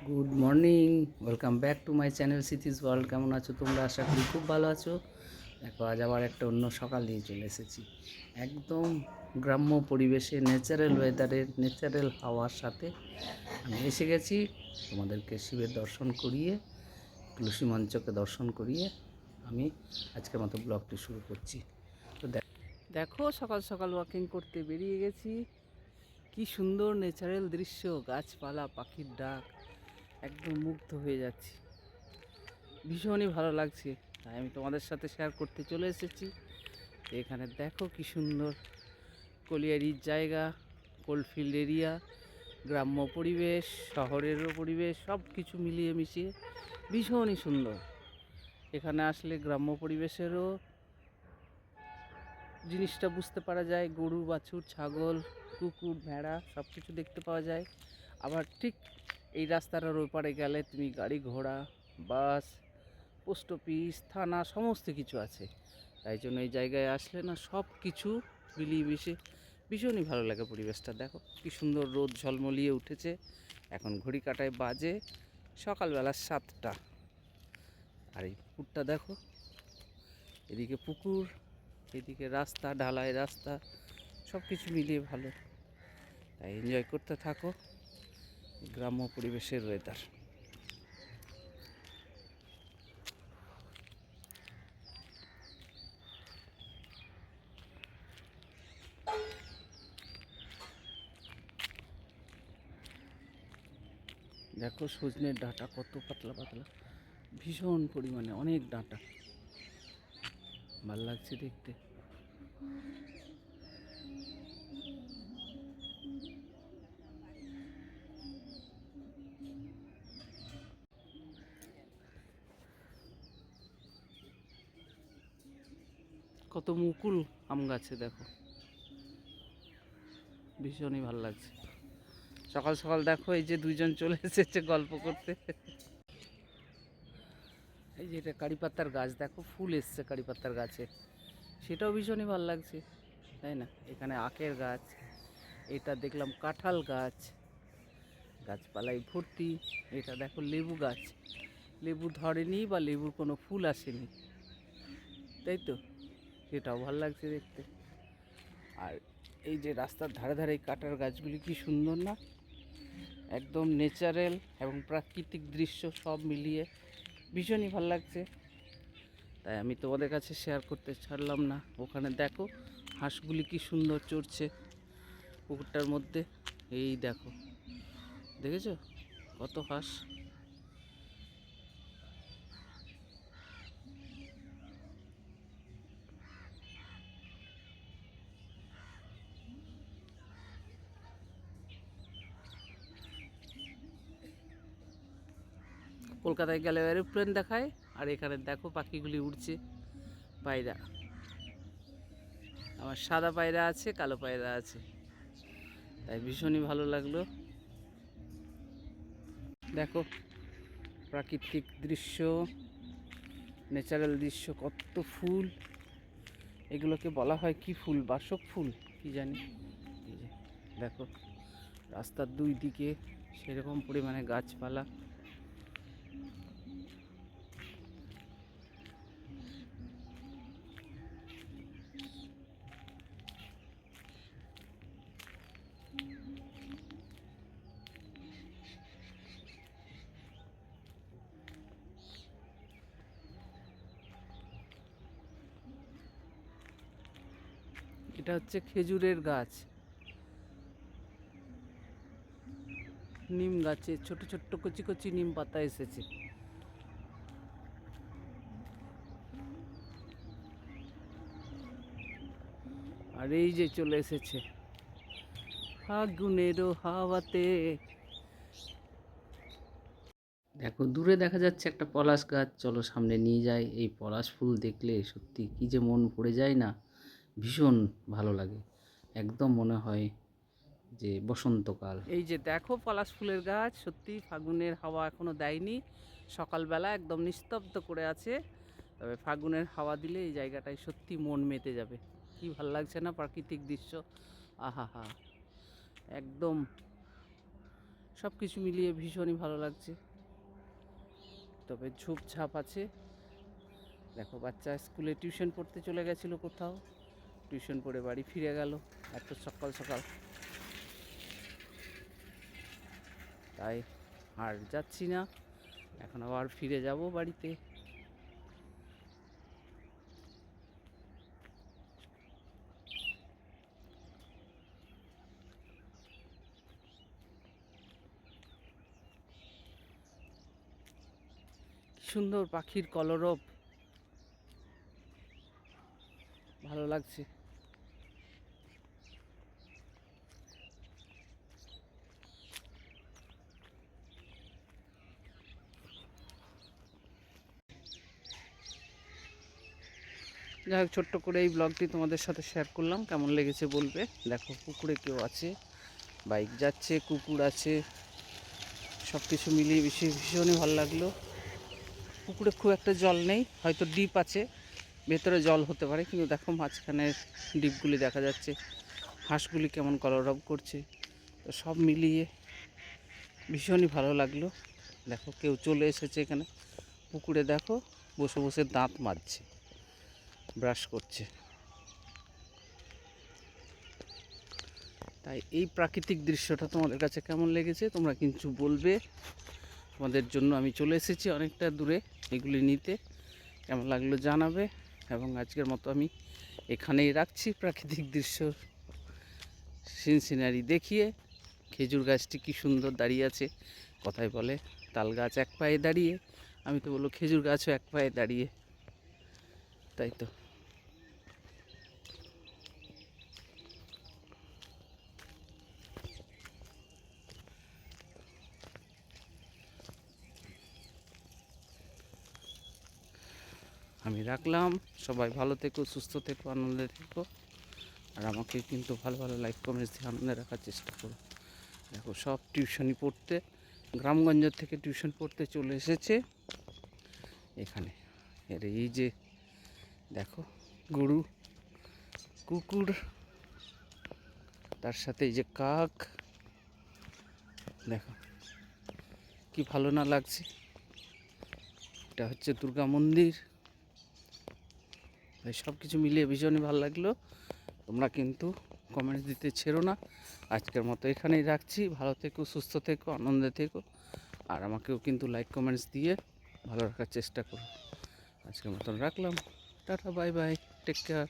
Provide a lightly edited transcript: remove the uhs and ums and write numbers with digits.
Good morning, welcome back to my channel Sithi's world. কেমন আছো তোমরা? আশা করি খুব ভালো আছো। দেখো, আজ আবার একটা অন্য সকাল নিয়ে চলে এসেছি। একদম গ্রাম্য পরিবেশে, ন্যাচারাল ওয়েদারের, ন্যাচারাল হাওয়ার সাথে আমি এসে গেছি তোমাদেরকে শিবের দর্শন করিয়ে, তুলসী মঞ্চকে দর্শন করিয়ে আমি আজকের মতো ব্লগটি শুরু করছি। তো দেখো, সকাল সকাল ওয়াকিং করতে বেরিয়ে গেছি। কি সুন্দর ন্যাচারাল দৃশ্য, গাছপালা, পাখির ডাক, একদম মুগ্ধ হয়ে যাচ্ছি। ভীষণই ভালো লাগছে, তাই আমি তোমাদের সাথে শেয়ার করতে চলে এসেছি। এখানে দেখো কি সুন্দর কলিয়ারির জায়গা, কোলফিল্ড এরিয়া, গ্রাম্য পরিবেশ, শহরেরও পরিবেশ, সব কিছু মিলিয়ে মিশিয়ে ভীষণই সুন্দর। এখানে আসলে গ্রাম্য পরিবেশেরও জিনিসটা বুঝতে পারা যায়। গরু, বাছুর, ছাগল, কুকুর, ভেড়া সব কিছু দেখতে পাওয়া যায়। আবার ঠিক এই রাস্তাটার ওপারে গেলে তুমি গাড়ি ঘোড়া, বাস, পোস্ট অফিস, থানা সমস্ত কিছু আছে। তাই জন্য এই জায়গায় আসলে না সব কিছু মিলিয়ে মিশে ভীষণই ভালো লাগে পরিবেশটা। দেখো কি সুন্দর রোদ ঝলমলিয়ে উঠেছে। এখন ঘড়ি কাটায় বাজে সকালবেলা 7টা। আর এই পুকুরটা দেখো, এদিকে পুকুর, এদিকে রাস্তা, ঢালাই রাস্তা, সব কিছু মিলিয়ে ভালো। তাই এনজয় করতে থাকো গ্রাম্য পরিবেশের ওয়েদার। দেখো সজনের ডাঁটা কত পাতলা পাতলা, ভীষণ পরিমাণে অনেক ডাঁটা, ভাল লাগছে দেখতে। কত মুকুল আম গাছে দেখো, ভীষণই ভাল লাগছে। সকাল সকাল দেখো এই যে দুইজন চলে এসেছে গল্প করতে। এই যে এটা কারি পাতার গাছ, দেখো ফুল এসছে কারি পাতার গাছে, সেটাও ভীষণই ভাল লাগছে, তাই না? এখানে আখের গাছ, এটা দেখলাম কাঁঠাল গাছ, গাছপালায় ভর্তি। এটা দেখো লেবু গাছ, লেবু ধরেনি বা লেবুর কোনো ফুল আসেনি, তাই তো, সেটাও ভাল লাগছে দেখতে। আর এই যে রাস্তার ধারে ধারে কাঁঠাল গাছগুলি কি সুন্দর না, একদম ন্যাচারাল এবং প্রাকৃতিক দৃশ্য সব মিলিয়ে ভীষণই ভালো লাগছে। তাই আমি তোমাদের কাছে শেয়ার করতে ছাড়লাম না। ওখানে দেখো হাঁসগুলি কি সুন্দর চড়ছে পুকুরটার মধ্যে। এই দেখো, দেখেছো কত হাঁস। কলকাতায় গেলে এরোপ্লেন দেখায়, আর এখানে দেখো পাখিগুলি উড়ছে, পায়রা। আমার সাদা পায়রা আছে, কালো পায়রা আছে, তাই ভীষণই ভালো লাগলো। দেখো প্রাকৃতিক দৃশ্য, ন্যাচারাল দৃশ্য, কত ফুল। এগুলোকে বলা হয় কি ফুল, বাসক ফুল কি জানি। এই যে দেখো রাস্তার দুই দিকে সেরকম পরিমাণে গাছপালা। এটা হচ্ছে খেজুরের গাছ, নিম গাছে ছোট ছোট্ট কচি কচি নিম পাতা এসেছে। আর এই যে চলে এসেছে ফাগুনেরও হাওয়াতে। দেখো দূরে দেখা যাচ্ছে একটা পলাশ গাছ, চলো সামনে নিয়ে যাই। এই পলাশ ফুল দেখলে সত্যি কি যে মন ভরে যায় না, ভীষণ ভালো লাগে। একদম মনে হয় যে বসন্তকাল। এই যে দেখো পলাশ ফুলের গাছ, সত্যি ফাগুনের হাওয়া এখনো দেয়নি, সকালবেলা একদম নিস্তব্ধ করে আছে। তবে ফাগুনের হাওয়া দিলে এই জায়গাটায় সত্যি মন মেতে যাবে। কি ভাল লাগছে না প্রাকৃতিক দৃশ্য, আহা হা, একদম সব কিছু মিলিয়ে ভীষণই ভালো লাগছে। তবে ঝোপঝাপ আছে। দেখো বাচ্চা স্কুলে টিউশন পড়তে চলে গেছিলো কোথাও, টিউশন পড়ে বাড়ি ফিরে গেল এত সকাল সকাল। তাই আর যাচ্ছি না, এখন আবার ফিরে যাব বাড়িতে। সুন্দর পাখির কলরব, ভালো লাগছে। যাই হোক, ছোট্ট করে এই ব্লগটি তোমাদের সাথে শেয়ার করলাম, কেমন লেগেছে বলবে। দেখো পুকুরে কেউ আছে, বাইক যাচ্ছে, কুকুর আছে, সব কিছু মিলিয়ে ভীষণই ভালো লাগলো। পুকুরে খুব একটা জল নেই, হয়তো ডিপ আছে, ভেতরে জল হতে পারে, কিন্তু দেখো মাঝখানের ডিপগুলি দেখা যাচ্ছে, হাঁসগুলি কেমন কলরব করছে। তো সব মিলিয়ে ভীষণই ভালো লাগলো। দেখো কেউ চলে এসেছে এখানে পুকুরে, দেখো বসে বসে দাঁত মাজছে, ব্রাশ করছে। তাই এই প্রাকৃতিক দৃশ্যটা তোমাদের কাছে কেমন লেগেছে তোমরা কিন্তু বলবে। তোমাদের জন্য আমি চলে এসেছি অনেকটা দূরে এগুলি নিতে, কেমন লাগলো জানাবে। এবং আজকের মতো আমি এখানেই রাখছি, প্রাকৃতিক দৃশ্য সিনারি দেখিয়ে। খেজুর গাছটি কি সুন্দর দাঁড়িয়ে আছে, কথায় বলে তাল গাছ এক পায়ে দাঁড়িয়ে, আমি তো বলবো খেজুর গাছও এক পায়ে দাঁড়িয়ে, তাই তো। আমি রাখলাম, সবাই ভালো থেকো, সুস্থ থেকো, আনন্দে থেকো। আর আমাকে কিন্তু ভালো ভালো লাইক কমেন্টস দিয়ে আনন্দে রাখার চেষ্টা করো। দেখো সব টিউশনি পড়তে, গ্রামগঞ্জ থেকে টিউশন পড়তে চলে এসেছে এখানে। এর এই যে দেখো গরু, কুকুর, তার সাথে এই যে কাক, দেখো কি ভালো না লাগছে। এটা হচ্ছে দুর্গা মন্দির। এই সব কিছু মিলিয়ে ভীষণই ভালো লাগলো। তোমরা কিন্তু কমেন্টস দিতে ছেড়ো না। আজকের মতো এখানেই রাখছি, ভালো থেকো, সুস্থ থেকো, আনন্দে থেকো। আর আমাকেও কিন্তু লাইক কমেন্টস দিয়ে ভালো রাখার চেষ্টা করো। আজকের মতন রাখলাম, tata, bye bye, take care.